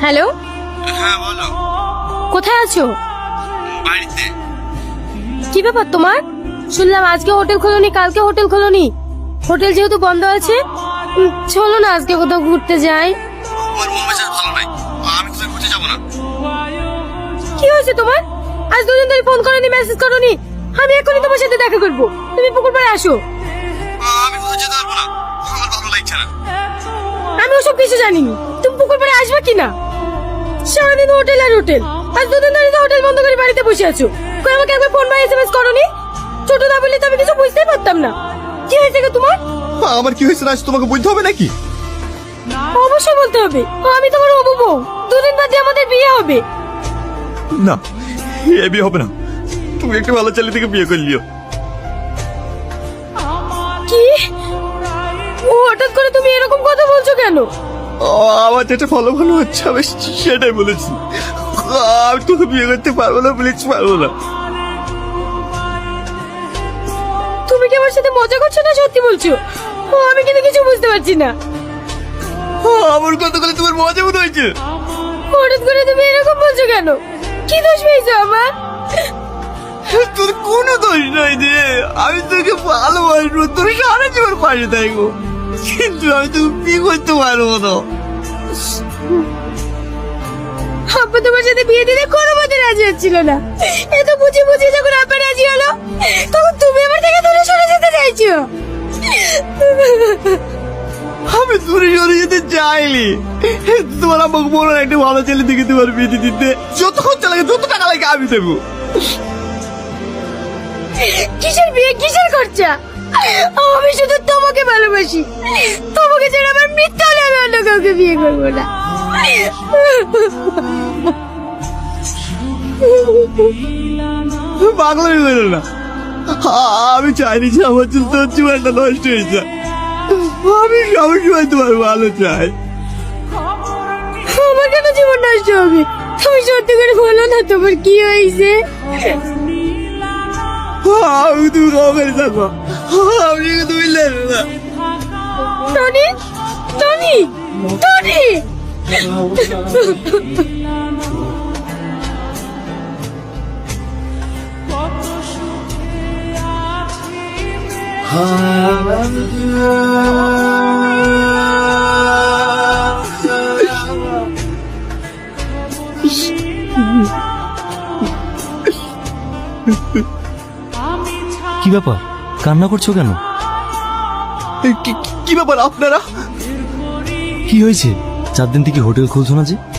Hello, হ্যাঁ বলো। কোথায় আছো? বাড়িতে। কি ব্যাপার তোমার? শুনলাম আজকে হোটেল খোলনি, কালকে হোটেল খোলনি। হোটেল যেহেতু বন্ধ আছে, চলো না আজকে কোথাও ঘুরতে যাই। আমার মন মেজাজ ভালো নাই, আমি কোথাও ঘুরতে যাবো না। কি হয়েছে তোমার? আজ দুদিন ধরে ফোন করনি, মেসেজ করনি। আমি এখনই তোমার সাথে দেখা করবো, তুমি পুকুর পাড়ে আসো। আমি কোথাও যেতে পারবো না, আমার ভালো লাগছে না। আমি ওসব কিছু জানিনি, তুমি পুকুর পাড়ে আসবে কিনা? সারাদিন হোটেল আর হোটেল, আজ দুদিন ধরে তো হোটেল বন্ধ করে বাড়িতে বসে আছো। কই আমাকে একবার ফোন বা এসএমএস করনি? ছোট না বললে তো আমি কিছু বুঝতেই পারতাম না। কি হয়েছে গো তোমার? আমার কি হয়েছে না তোমাকে বলতে হবে নাকি? অবশ্যই বলতে হবে, আমি তোমার হবু বউ। দুদিন বাদে আমাদের বিয়ে হবে। না, এ বিয়ে হবে না। তুমি একটা ভালো ছেলে থেকে বিয়ে করে লিও। কি? ও হঠাৎ করে তুমি এরকম কথা বলছো কেন? আমার যেটা ভালো ভালো হচ্ছে আমি সেটাই বলেছি। আমি তোকে বিয়ে করতে পারবো না, বলেছি পারবো না। তুমি কি আমার সাথে মজা করছো না সত্যি বলছো? আমি কিন্তু কিছু বুঝতে পারছি না। আমার কথাগুলো তোমার মজা মনে হয়েছে? হঠাৎ করে তুমি এরকম বলছো কেন? কি দোষ পেয়েছো আমার? তোর কোনো দোষ নাই রে। আমি তোকে ভালোবাসবো, তোর সারা জীবন পাশে থাকবো, কিন্তু আমি তোকে বিয়ে করতে পারবো না। আব্বা তোমার সাথে বিয়ে দিতে কোনো মতে রাজি হচ্ছিল না। এত বুঝি বুঝি যখন আব্বা রাজি হলো, তখন তুমি আমার থেকে দূরে সরে যেতে চাইছো। আমি দূরে সরে যেতে চাইনি। তোমার আমাকে বলো একটা ভালো ছেলে দেখে তোমার বিয়ে দিতে। যত খরচা লাগে, যত টাকা লাগে আমি দেবো। কিসের বিয়ে, কিসের খরচা? আমি শুধু তোমাকে ভালোবাসি। তোমাকে ছাড়া আমার মৃত্যু হলে আমি অন্য কাউকে বিয়ে করবো না। পাগলামি করো না। আমি চাইনি যে আমার জন্য তোর জীবনটা নষ্ট হয়ে যায়। আমি সবসময় তোমার ভালো চাই। আমার কেন জীবন নষ্ট হবে? তুমি সত্যি করে বলো না তোমার কি হয়েছে। আমি তুমি করে থাকো, আমি তুমি লেনো না। Tony, Tony, Tony. কি ব্যাপার, কান্না করছো কেন? কি ব্যাপার আপনারা? কি হয়েছে? 4 দিন থেকে হোটেল খুলছো না যে?